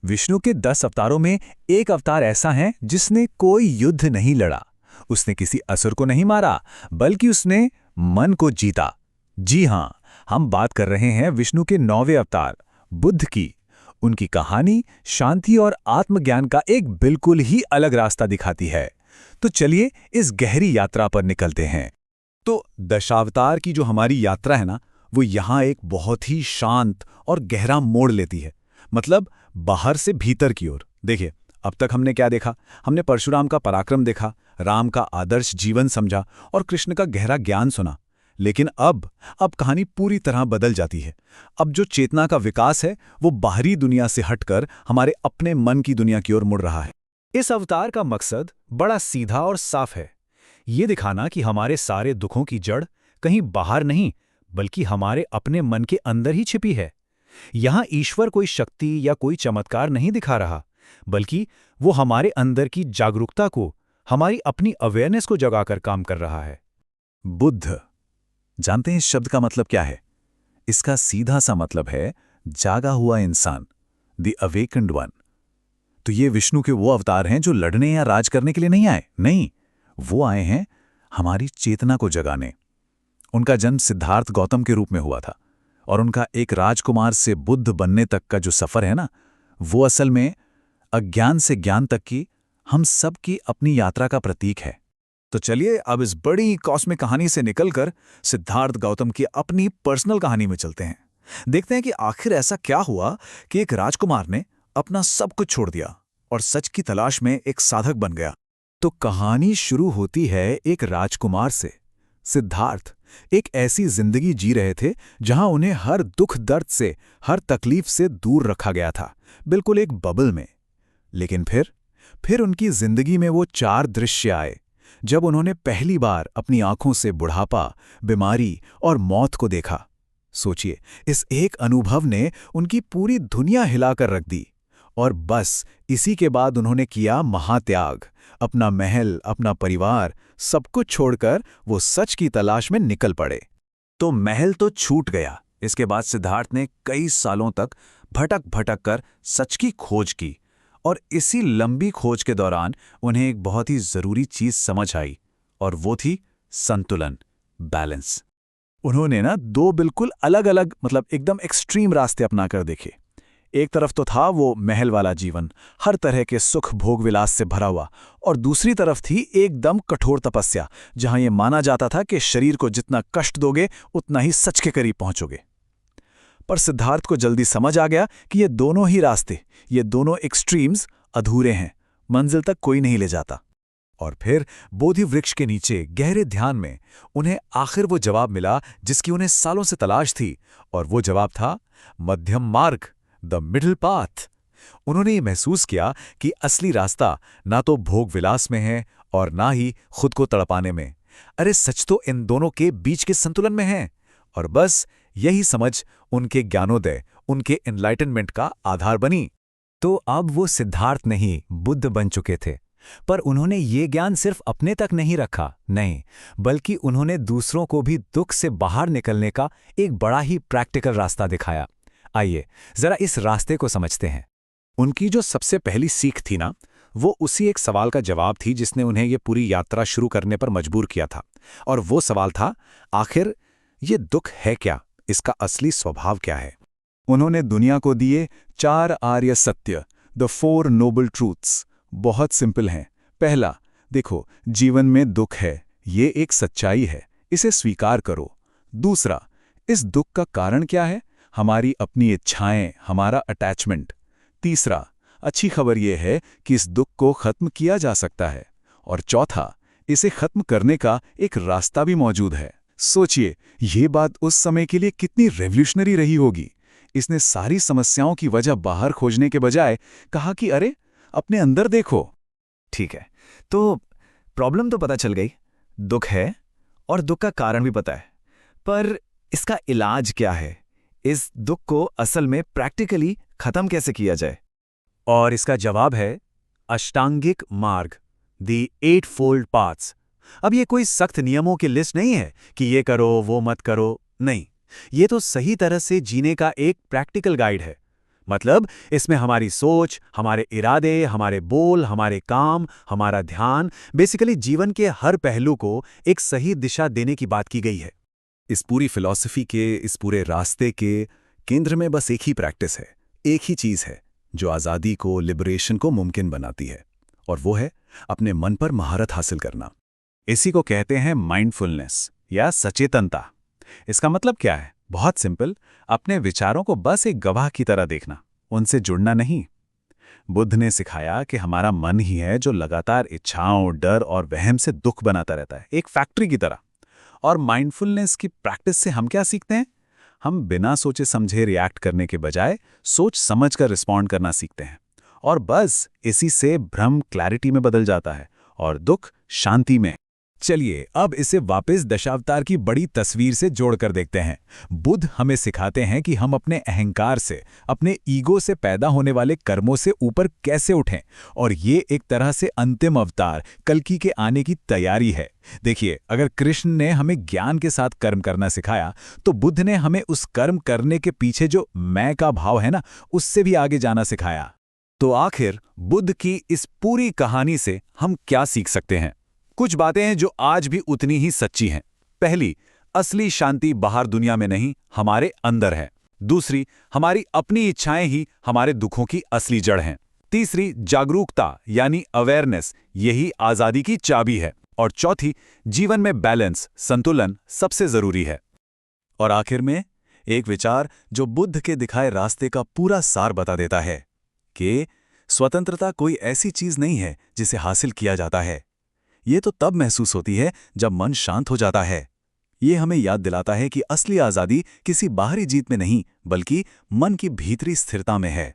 विष्णु के 10 अवतारों में एक अवतार ऐसा है जिसने कोई युद्ध नहीं लड़ा। उसने किसी असुर को नहीं मारा, बल्कि उसने मन को जीता। जी हां, हम बात कर रहे हैं विष्णु के 9वें अवतार बुद्ध की। उनकी कहानी शांति और आत्मज्ञान का एक बिल्कुल ही अलग रास्ता दिखाती है। तो चलिए इस गहरी यात्रा पर निकलते हैं। तो दशावतार की जो हमारी यात्रा है ना, वो यहाँ एक बहुत ही शांत और गहरा मोड़ लेती है। मतलब बाहर से भीतर की ओर। देखिए, अब तक हमने क्या देखा? हमने परशुराम का पराक्रम देखा, राम का आदर्श जीवन समझा और कृष्ण का गहरा ज्ञान सुना। लेकिन अब कहानी पूरी तरह बदल जाती है। अब जो चेतना का विकास है वो बाहरी दुनिया से हटकर हमारे अपने मन की दुनिया की ओर मुड़ रहा है। इस अवतार का मकसद बड़ा सीधा और साफ है। ये दिखाना कि हमारे सारे दुखों की जड़ कहीं बाहर नहीं, बल्कि हमारे अपने मन के अंदर ही छिपी है। यहाँ ईश्वर कोई शक्ति या कोई चमत्कार नहीं दिखा रहा, बल्कि वो हमारे अंदर की जागरूकता को, हमारी अपनी अवेयरनेस को जगाकर काम कर रहा है। बुद्ध, जानते हैं इस शब्द का मतलब क्या है? इसका सीधा सा मतलब है जागा हुआ इंसान, द अवेकन्ड वन। तो ये विष्णु के वो अवतार हैं जो लड़ने या राज करने के लिए नहीं आए। नहीं, वो आए हैं हमारी चेतना को जगाने। उनका जन्म सिद्धार्थ गौतम के रूप में हुआ था, और उनका एक राजकुमार से बुद्ध बनने तक का जो सफर है ना, वो असल में अज्ञान से ज्ञान तक की हम सब की अपनी यात्रा का प्रतीक है। तो चलिए अब इस बड़ी कॉस्मिक कहानी से निकलकर सिद्धार्थ गौतम की अपनी पर्सनल कहानी में चलते हैं। देखते हैं कि आखिर ऐसा क्या हुआ कि एक राजकुमार ने अपना सब कुछ छोड़ दिया और सच की तलाश में एक साधक बन गया। तो कहानी शुरू होती है एक राजकुमार से। सिद्धार्थ एक ऐसी जिंदगी जी रहे थे जहां उन्हें हर दुख दर्द से, हर तकलीफ से दूर रखा गया था, बिल्कुल एक बबल में। लेकिन फिर उनकी जिंदगी में वो 4 दृश्य आए जब उन्होंने पहली बार अपनी आंखों से बुढ़ापा, बीमारी और मौत को देखा। सोचिए, इस एक अनुभव ने उनकी पूरी दुनिया हिलाकर रख दी। और बस इसी के बाद उन्होंने किया महात्याग। अपना महल, अपना परिवार, सब कुछ छोड़कर वो सच की तलाश में निकल पड़े। तो महल तो छूट गया। इसके बाद सिद्धार्थ ने कई सालों तक भटक भटक कर सच की खोज की। और इसी लंबी खोज के दौरान उन्हें एक बहुत ही जरूरी चीज समझ आई, और वो थी संतुलन, बैलेंस। उन्होंने ना 2 बिल्कुल अलग अलग, मतलब एकदम एक्सट्रीम रास्ते अपनाकर देखे। एक तरफ तो था वो महल वाला जीवन, हर तरह के सुख भोग विलास से भरा हुआ, और दूसरी तरफ थी एकदम कठोर तपस्या, जहां ये माना जाता था कि शरीर को जितना कष्ट दोगे उतना ही सच के करीब पहुंचोगे। पर सिद्धार्थ को जल्दी समझ आ गया कि ये दोनों ही रास्ते, ये दोनों एक्सट्रीम्स अधूरे हैं, मंजिल तक कोई नहीं ले जाता। और फिर बोधि वृक्ष के नीचे गहरे ध्यान में उन्हें आखिर वो जवाब मिला जिसकी उन्हें सालों से तलाश थी, और वो जवाब था मध्यम मार्ग, द मिडिल पाथ। उन्होंने ये महसूस किया कि असली रास्ता ना तो भोग विलास में है और ना ही खुद को तड़पाने में। अरे सच तो इन दोनों के बीच के संतुलन में है। और बस यही समझ उनके ज्ञानोदय, उनके एनलाइटनमेंट का आधार बनी। तो अब वो सिद्धार्थ नहीं, बुद्ध बन चुके थे। पर उन्होंने ये ज्ञान सिर्फ अपने तक नहीं रखा, नहीं, बल्कि उन्होंने दूसरों को भी दुख से बाहर निकलने का एक बड़ा ही प्रैक्टिकल रास्ता दिखाया। आइए जरा इस रास्ते को समझते हैं। उनकी जो सबसे पहली सीख थी ना, वो उसी एक सवाल का जवाब थी जिसने उन्हें ये पूरी यात्रा शुरू करने पर मजबूर किया था। और वो सवाल था, आखिर ये दुख है क्या? इसका असली स्वभाव क्या है? उन्होंने दुनिया को दिए 4 आर्य सत्य, द 4 नोबल ट्रूथ्स। बहुत सिंपल हैं। पहला, देखो, जीवन में दुख है, ये एक सच्चाई है, इसे स्वीकार करो। दूसरा, इस दुख का कारण क्या है? हमारी अपनी इच्छाएं, हमारा अटैचमेंट। तीसरा, अच्छी खबर यह है कि इस दुख को खत्म किया जा सकता है। और चौथा, इसे खत्म करने का एक रास्ता भी मौजूद है। सोचिए, ये बात उस समय के लिए कितनी रेवोल्यूशनरी रही होगी। इसने सारी समस्याओं की वजह बाहर खोजने के बजाय कहा कि अरे, अपने अंदर देखो। ठीक है, तो प्रॉब्लम तो पता चल गई, दुख है और दुख का कारण भी पता है, पर इसका इलाज क्या है? इस दुख को असल में प्रैक्टिकली खत्म कैसे किया जाए? और इसका जवाब है अष्टांगिक मार्ग, द 8 फोल्ड पाथ्स। अब ये कोई सख्त नियमों की लिस्ट नहीं है कि ये करो वो मत करो, नहीं, ये तो सही तरह से जीने का एक प्रैक्टिकल गाइड है। मतलब इसमें हमारी सोच, हमारे इरादे, हमारे बोल, हमारे काम, हमारा ध्यान, बेसिकली जीवन के हर पहलू को एक सही दिशा देने की बात की गई है। इस पूरी फिलॉसफी के, इस पूरे रास्ते के केंद्र में बस एक ही प्रैक्टिस है, एक ही चीज है जो आज़ादी को, लिबरेशन को मुमकिन बनाती है, और वो है अपने मन पर महारत हासिल करना। इसी को कहते हैं माइंडफुलनेस या सचेतनता। इसका मतलब क्या है? बहुत सिंपल, अपने विचारों को बस एक गवाह की तरह देखना, उनसे जुड़ना नहीं। बुद्ध ने सिखाया कि हमारा मन ही है जो लगातार इच्छाओं, डर और वहम से दुख बनाता रहता है, एक फैक्ट्री की तरह। और माइंडफुलनेस की प्रैक्टिस से हम क्या सीखते हैं? हम बिना सोचे समझे रिएक्ट करने के बजाय सोच समझ कर रिस्पॉन्ड करना सीखते हैं। और बस इसी से भ्रम क्लैरिटी में बदल जाता है और दुख शांति में। चलिए अब इसे वापस दशावतार की बड़ी तस्वीर से जोड़कर देखते हैं। बुद्ध हमें सिखाते हैं कि हम अपने अहंकार से, अपने ईगो से पैदा होने वाले कर्मों से ऊपर कैसे उठें, और ये एक तरह से अंतिम अवतार कल्कि के आने की तैयारी है। देखिए, अगर कृष्ण ने हमें ज्ञान के साथ कर्म करना सिखाया, तो बुद्ध ने हमें उस कर्म करने के पीछे जो मैं का भाव है ना, उससे भी आगे जाना सिखाया। तो आखिर बुद्ध की इस पूरी कहानी से हम क्या सीख सकते हैं? कुछ बातें हैं जो आज भी उतनी ही सच्ची हैं। पहली, असली शांति बाहर दुनिया में नहीं, हमारे अंदर है। दूसरी, हमारी अपनी इच्छाएं ही हमारे दुखों की असली जड़ हैं। तीसरी, जागरूकता यानी अवेयरनेस, यही आज़ादी की चाबी है। और चौथी, जीवन में बैलेंस, संतुलन सबसे जरूरी है। और आखिर में एक विचार जो बुद्ध के दिखाए रास्ते का पूरा सार बता देता है कि स्वतंत्रता कोई ऐसी चीज नहीं है जिसे हासिल किया जाता है। ये तो तब महसूस होती है जब मन शांत हो जाता है। ये हमें याद दिलाता है कि असली आज़ादी किसी बाहरी जीत में नहीं, बल्कि मन की भीतरी स्थिरता में है।